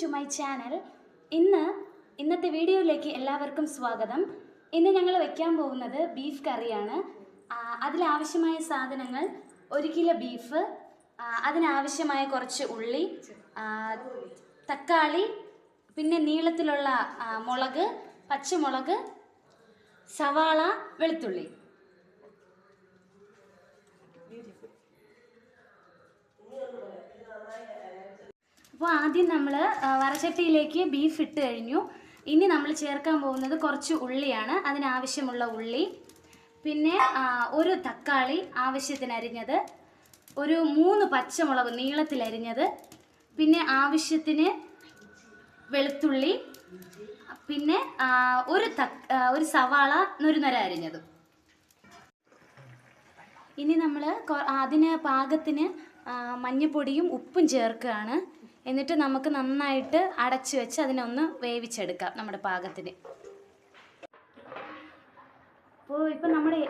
To my channel. ഇന്നത്തെ വീഡിയോയിലേക്ക് എല്ലാവർക്കും സ്വാഗതം. ഇന്ന് ഞങ്ങൾ വയ്ക്കാൻ പോകുന്നത് ബീഫ് കറിയാണ്. അതിലാവശ്യമായ സാധനങ്ങൾ 1 കിലോ ബീഫ്, അതിനാവശ്യമായ കുറച്ച് ഉള്ളി, തക്കാളി, പിന്നെ നീളത്തിലുള്ള മുളക്, പച്ചമുളക്, സവാള, വെളുത്തുള്ളി. അപ്പോൾ ആദ്യം നമ്മൾ വറചട്ടിയിലേക്ക് ബീഫ് ഇട്ട് കഴിഞ്ഞു. ഇനി നമ്മൾ ചേർക്കാൻ പോകുന്നത് കുറച്ച് ഉള്ളിയാണ്. അതിനാവശ്യമുള്ള ഉള്ളി, പിന്നെ ഒരു തക്കാളി ആവശ്യത്തിന് അരിഞ്ഞത്, ഒരു 3 പച്ചമുളക് നീളത്തിലരിഞ്ഞത്, പിന്നെ ആവശ്യത്തിന് വെളുത്തുള്ളി, പിന്നെ ഒരു സവാള നുറുനര അരിഞ്ഞത്. ഇനി നമ്മൾ അതിന് പാകത്തിന് മഞ്ഞൾപ്പൊടിയും ഉപ്പും ചേർക്കുകയാണ്. എന്നിട്ട് നമുക്ക് നന്നായിട്ട് അടച്ചു വെച്ച് അതിനൊന്ന് വേവിച്ചെടുക്കാം നമ്മുടെ പാകത്തിന്. ഇപ്പോൾ നമ്മുടെ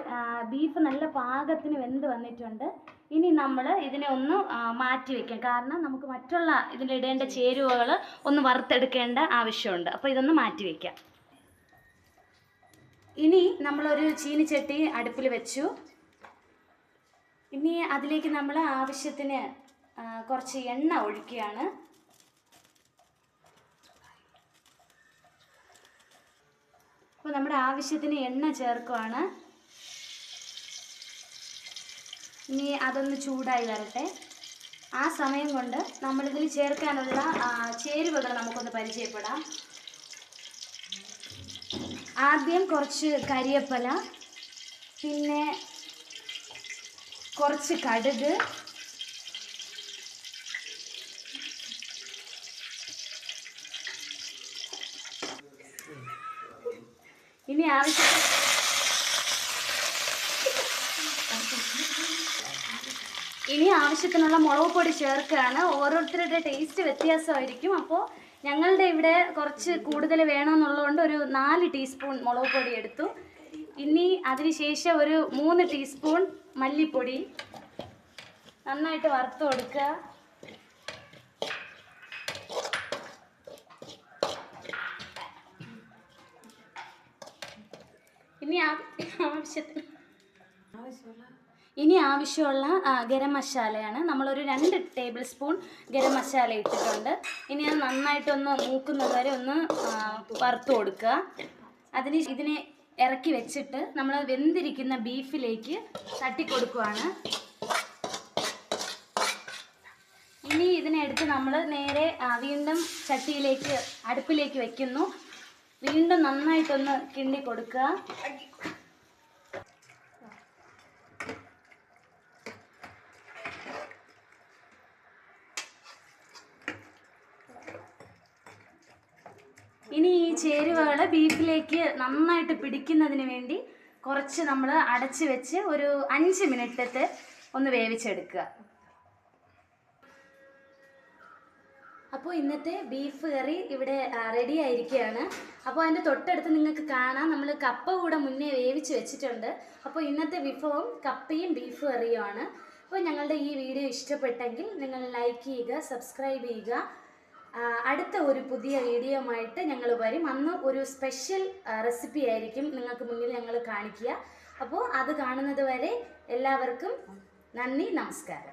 ബീഫ് നല്ല പാകത്തിന് വെന്ത് വന്നിട്ടുണ്ട്. ഇനി നമ്മൾ ഇതിനെ ഒന്ന് മാറ്റി വയ്ക്കാം. കാരണം നമുക്ക് മറ്റുള്ള ഇതിലിടേണ്ട ചേരുവകൾ ഒന്ന് വറുത്തെടുക്കേണ്ട ആവശ്യമുണ്ട്. അപ്പോൾ ഇതൊന്ന് മാറ്റി വയ്ക്കാം. ഇനി നമ്മളൊരു ചീനിച്ചട്ടി അടുപ്പിൽ വെച്ചു. ഇനി അതിലേക്ക് നമ്മൾ ആവശ്യത്തിന് കുറച്ച് എണ്ണ ഒഴിക്കുകയാണ്. അപ്പോൾ നമ്മുടെ ആവശ്യത്തിന് എണ്ണ ചേർക്കുകയാണ്. ഇനി അതൊന്ന് ചൂടായി വരട്ടെ. ആ സമയം കൊണ്ട് നമ്മളിതിൽ ചേർക്കാനുള്ള ചേരുവകൾ നമുക്കൊന്ന് പരിചയപ്പെടാം. ആദ്യം കുറച്ച് കരിവേപ്പില, പിന്നെ കുറച്ച് കടുക്, ഇനി ആവശ്യത്തിനുള്ള മുളക് പൊടി ചേർക്കുകയാണ്. ഓരോരുത്തരുടെ ടേസ്റ്റ് വ്യത്യാസമായിരിക്കും. അപ്പോൾ ഞങ്ങളുടെ ഇവിടെ കുറച്ച് കൂടുതൽ വേണമെന്നുള്ളതുകൊണ്ട് ഒരു 4 ടീസ്പൂൺ മുളക് പൊടി എടുത്തു. ഇനി അതിനുശേഷം ഒരു 3 ടീസ്പൂൺ മല്ലിപ്പൊടി നന്നായിട്ട് വറുത്ത് കൊടുക്കുക. ഇനി ആവശ്യമുള്ള ഗരം മസാലയാണ്. നമ്മളൊരു 2 ടേബിൾ സ്പൂൺ ഗരം മസാല ഇട്ടിട്ടുണ്ട്. ഇനി അത് നന്നായിട്ടൊന്ന് മൂക്കുന്നത് വരെ ഒന്ന് വറുത്ത് കൊടുക്കുക. ഇതിനെ ഇറക്കി വെച്ചിട്ട് നമ്മൾ വെന്തിരിക്കുന്ന ബീഫിലേക്ക് തട്ടിക്കൊടുക്കുകയാണ്. ഇനി ഇതിനെടുത്ത് നമ്മൾ നേരെ വീണ്ടും ചട്ടിയിലേക്ക് അടുപ്പിലേക്ക് വെക്കുന്നു. വീണ്ടും നന്നായിട്ടൊന്ന് കിണ്ടി കൊടുക്കുക. ഇനി ഈ ചേരുവകൾ ബീഫിലേക്ക് നന്നായിട്ട് പിടിക്കുന്നതിന് വേണ്ടി കുറച്ച് നമ്മൾ അടച്ച് വെച്ച് ഒരു 5 മിനിറ്റത്തെ ഒന്ന് വേവിച്ചെടുക്കുക. അപ്പോൾ ഇന്നത്തെ ബീഫ് കറി ഇവിടെ റെഡി ആയിരിക്കുകയാണ്. അപ്പോൾ അതിൻ്റെ തൊട്ടടുത്ത് നിങ്ങൾക്ക് കാണാം നമ്മൾ കപ്പ കൂടെ മുന്നേ വേവിച്ച് വെച്ചിട്ടുണ്ട്. അപ്പോൾ ഇന്നത്തെ വിഭവം കപ്പയും ബീഫ് കറിയുമാണ്. അപ്പോൾ ഞങ്ങളുടെ ഈ വീഡിയോ ഇഷ്ടപ്പെട്ടെങ്കിൽ നിങ്ങൾ ലൈക്ക് ചെയ്യുക, സബ്സ്ക്രൈബ് ചെയ്യുക. അടുത്ത ഒരു പുതിയ വീഡിയോയുമായിട്ട് ഞങ്ങൾ വരും. അന്ന് ഒരു സ്പെഷ്യൽ റെസിപ്പി ആയിരിക്കും നിങ്ങൾക്ക് മുന്നിൽ ഞങ്ങൾ കാണിക്കുക. അപ്പോൾ അത് കാണുന്നത് വരെ എല്ലാവർക്കും നന്ദി, നമസ്കാരം.